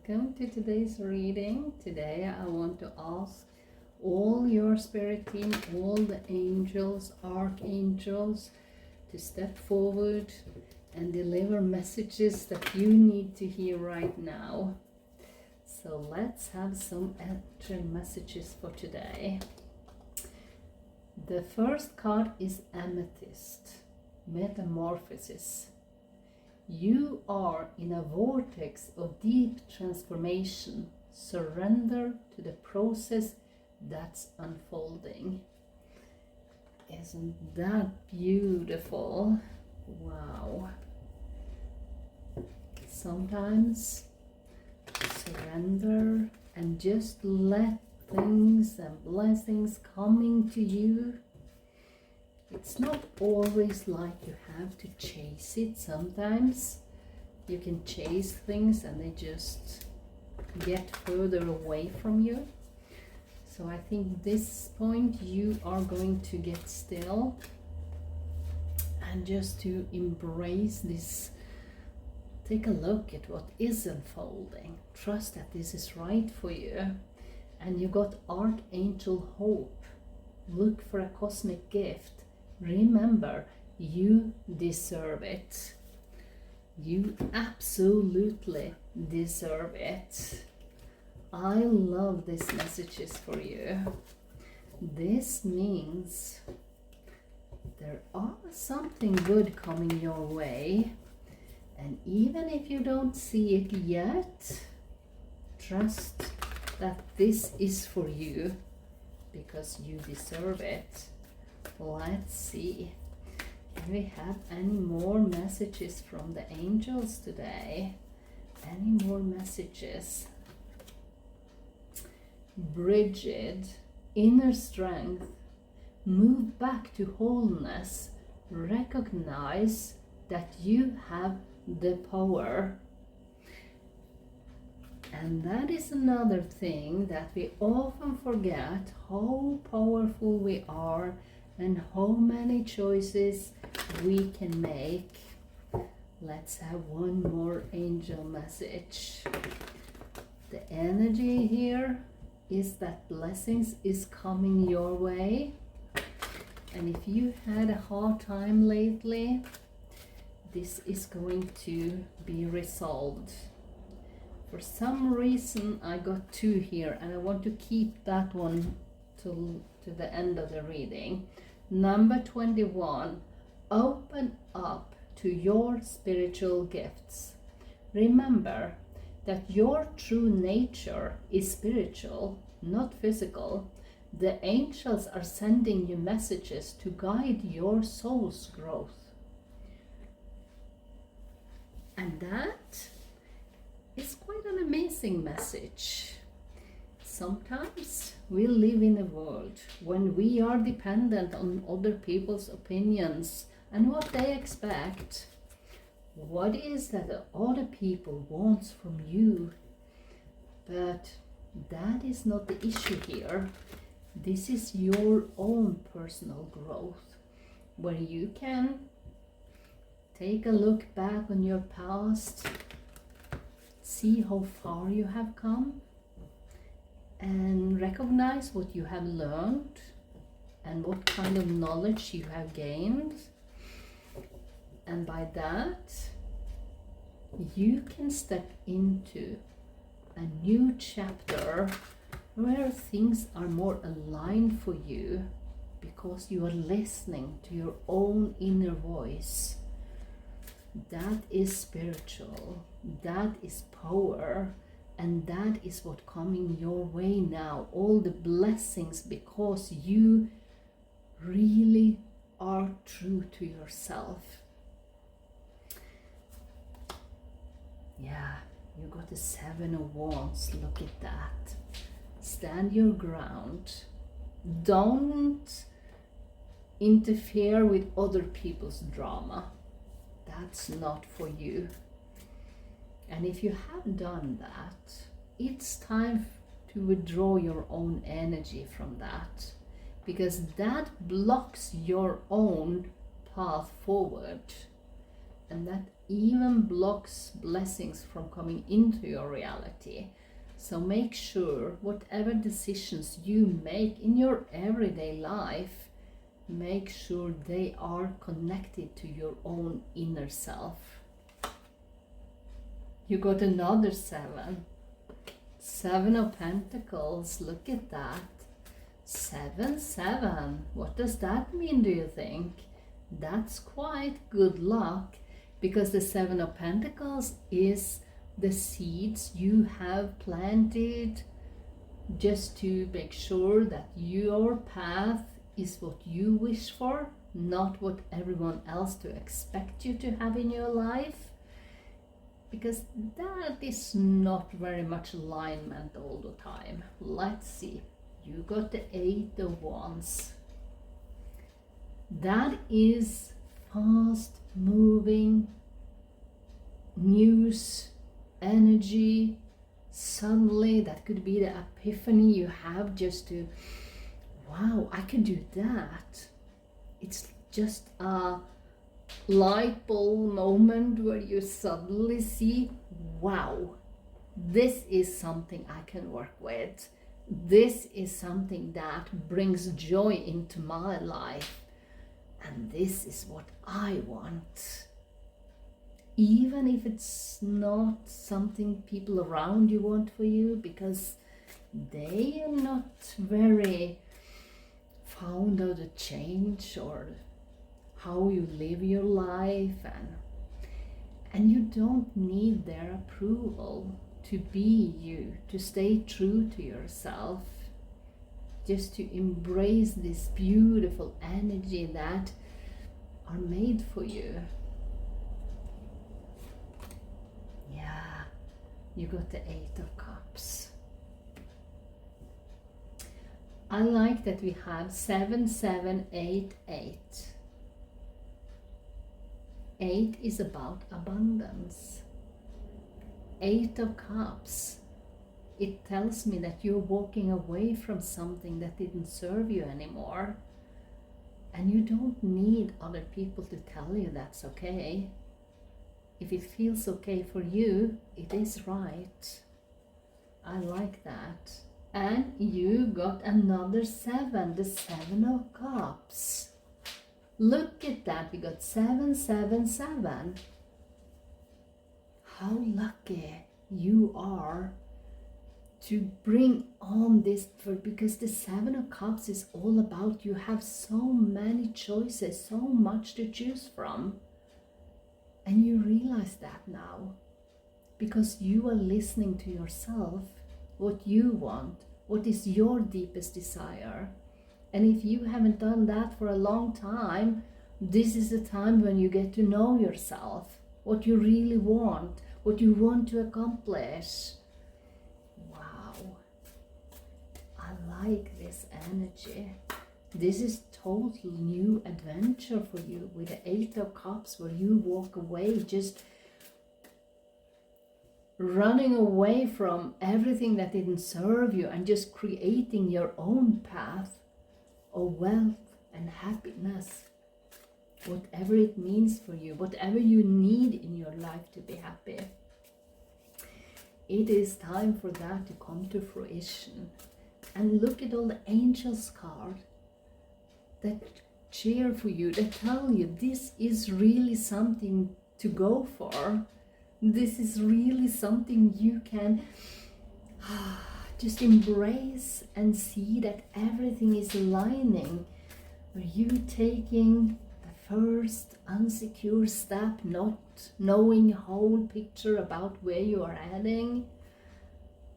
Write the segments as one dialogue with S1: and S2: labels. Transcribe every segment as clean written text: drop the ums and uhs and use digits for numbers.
S1: welcome to today's reading. Today I want to ask all your spirit team, all the angels, archangels to step forward and deliver messages that you need to hear right now. So let's have some extra messages for today. The first card is Amethyst, Metamorphosis. You are in a vortex of deep transformation. Surrender to the process that's unfolding. Isn't that beautiful? Wow. Sometimes surrender and just let things and blessings coming to you. It's not always like you have to chase it. Sometimes you can chase things and they just get further away from you. So I think this point you are going to get still and just to embrace this. Take a look at what is unfolding. Trust that this is right for you. And you got Archangel Hope. Look for a cosmic gift. Remember, you deserve it. You absolutely deserve it. I love these messages for you. This means there are something good coming your way. And even if you don't see it yet, trust that this is for you because you deserve it. Let's see. Can we have any more messages from the angels today? Any more messages? Bridget, inner strength. Move back to wholeness. Recognize that you have the power. And that is another thing that we often forget, how powerful we are and how many choices we can make. Let's have one more angel message. The energy here is that blessings is coming your way. And if you had a hard time lately, this is going to be resolved. For some reason I got 2 here and I want to keep that one to the end of the reading. Number 21, open up to your spiritual gifts. Remember that your true nature is spiritual, not physical. The angels are sending you messages to guide your soul's growth. And that is quite an amazing message. Sometimes we live in a world when we are dependent on other people's opinions and what they expect. What is that the other people want from you? But that is not the issue here. This is your own personal growth, where you can take a look back on your past, see how far you have come, and recognize what you have learned and what kind of knowledge you have gained. And by that, you can step into a new chapter where things are more aligned for you because you are listening to your own inner voice. That is spiritual. That is power. And that is what coming your way now. All the blessings because you really are true to yourself. Yeah, you got the 7 of Wands. Look at that. Stand your ground. Don't interfere with other people's drama. That's not for you. And if you have done that, it's time to withdraw your own energy from that, because that blocks your own path forward. And that even blocks blessings from coming into your reality. So make sure whatever decisions you make in your everyday life, make sure they are connected to your own inner self. You got another 7. 7 of Pentacles, look at that. 7, 7. What does that mean, do you think? That's quite good luck, because the 7 of Pentacles is the seeds you have planted just to make sure that your path is what you wish for, not what everyone else to expect you to have in your life, because that is not very much alignment all the time. Let's see. You got the 8 of Wands. That is fast moving news, energy. Suddenly that could be the epiphany you have, just to, wow, I can do that. It's just a light bulb moment where you suddenly see, wow, this is something I can work with. This is something that brings joy into my life. And this is what I want. Even if it's not something people around you want for you, because they are not very fond of the change or how you live your life, and you don't need their approval to be you, to stay true to yourself, just to embrace this beautiful energy that are made for you. Yeah, you got the 8 of Cups. I like that we have 7, 7, 8, 8. 8 is about abundance. 8 of Cups. It tells me that you're walking away from something that didn't serve you anymore. And you don't need other people to tell you that's okay. If it feels okay for you, it is right. I like that. And you got another 7, the 7 of Cups. Look at that, we got 7, 7, 7. How lucky you are to bring on this, because the 7 of Cups is all about you have so many choices, so much to choose from. And you realize that now, because you are listening to yourself, what you want, what is your deepest desire. And if you haven't done that for a long time, this is the time when you get to know yourself, what you really want, what you want to accomplish. Wow, I like this energy. This is total new adventure for you with the 8 of Cups, where you walk away, just running away from everything that didn't serve you and just creating your own path of wealth and happiness. Whatever it means for you, whatever you need in your life to be happy. It is time for that to come to fruition. And look at all the angels cards that cheer for you, that tell you this is really something to go for. This is really something you can just embrace and see that everything is aligning. Are you taking the first unsecure step, not knowing whole picture about where you are heading?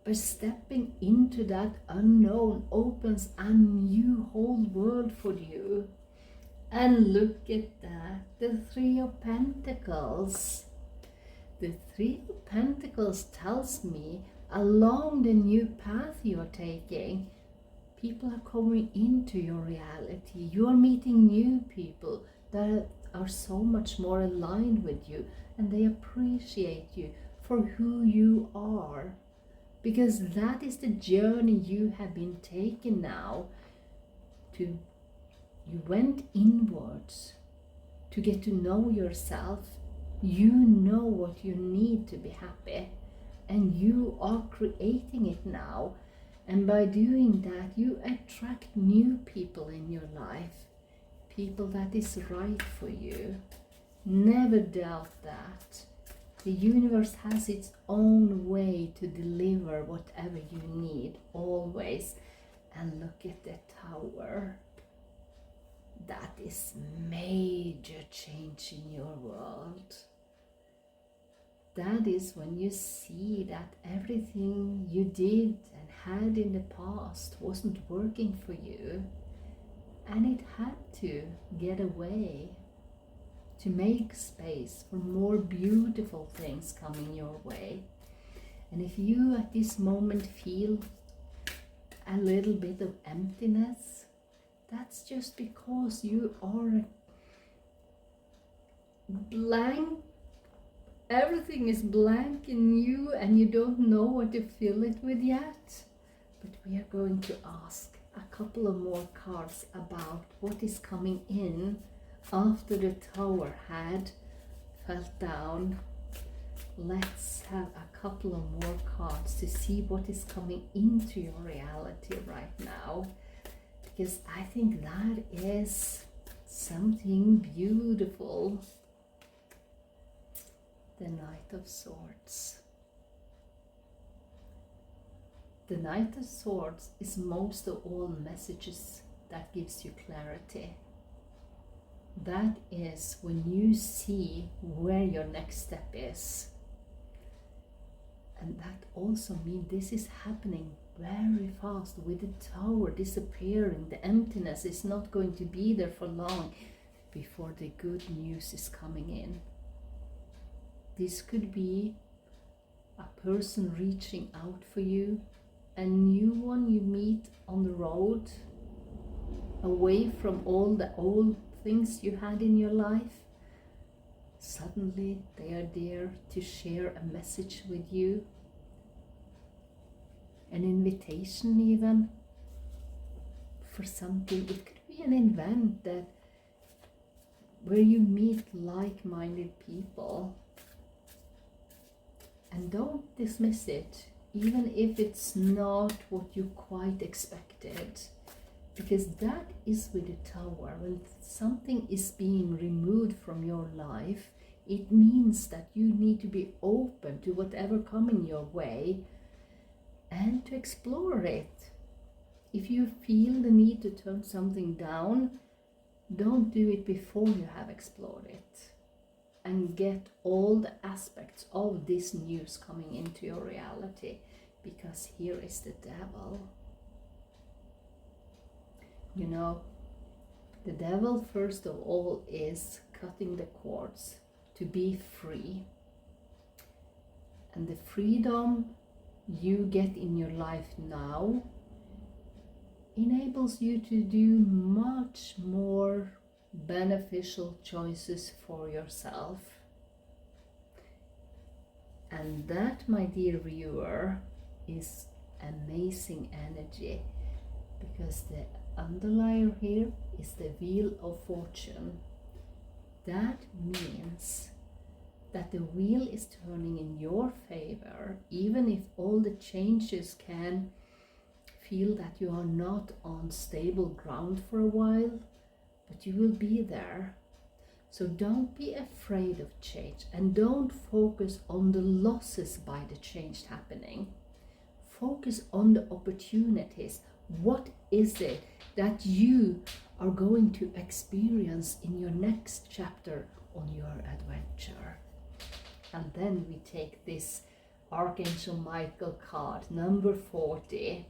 S1: But stepping into that unknown opens a new whole world for you. And look at that, the 3 of Pentacles. The 3 of Pentacles tells me along the new path you are taking, people are coming into your reality. You are meeting new people that are so much more aligned with you, and they appreciate you for who you are. Because that is the journey you have been taking now. You went inwards to get to know yourself, You know what you need to be happy, and you are creating it now. And by doing that, you attract new people in your life, people that is right for you. Never doubt that. The universe has its own way to deliver whatever you need, always. And look at the tower. That is major change in your world. That is when you see that everything you did and had in the past wasn't working for you, and it had to get away to make space for more beautiful things coming your way. And if you at this moment feel a little bit of emptiness, that's just because you are blank. Everything is blank in you and you don't know what to fill it with yet. But we are going to ask a couple of more cards about what is coming in after the tower had fell down. Let's have a couple of more cards to see what is coming into your reality right now, because I think that is something beautiful. The Knight of Swords. The Knight of Swords is most of all messages that gives you clarity. That is when you see where your next step is. And that also means this is happening very fast. With the tower disappearing, the emptiness is not going to be there for long before the good news is coming in. This could be a person reaching out for you, a new one you meet on the road, away from all the old things you had in your life. Suddenly they are there to share a message with you, an invitation even for something. It could be an event that where you meet like-minded people. And don't dismiss it, even if it's not what you quite expected. Because that is with the tower. When something is being removed from your life, it means that you need to be open to whatever coming your way and to explore it. If you feel the need to turn something down, don't do it before you have explored it and get all the aspects of this news coming into your reality, because here is the devil. You know, the devil first of all is cutting the cords to be free. And the freedom you get in your life now enables you to do much more beneficial choices for yourself. And that, my dear viewer, is amazing energy, because the underlier here is the Wheel of Fortune. That means that the wheel is turning in your favor, even if all the changes can feel that you are not on stable ground for a while, but you will be there. So don't be afraid of change, and don't focus on the losses by the change happening. Focus on the opportunities. What is it that you are going to experience in your next chapter on your adventure? And then we take this Archangel Michael card, number 40.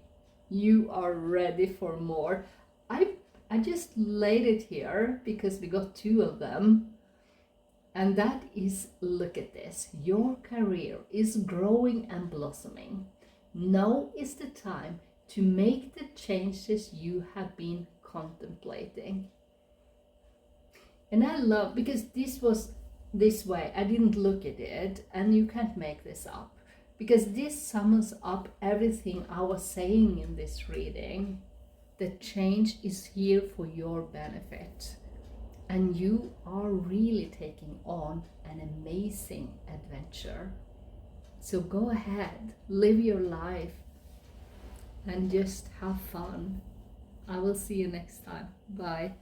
S1: You are ready for more. I just laid it here because we got 2 of them. And that is, look at this. Your career is growing and blossoming. Now is the time to make the changes you have been contemplating. And I love, because this was this way, I didn't look at it, and you can't make this up, because this sums up everything I was saying in this reading. The change is here for your benefit. And you are really taking on an amazing adventure. So go ahead, live your life, and just have fun. I will see you next time. Bye.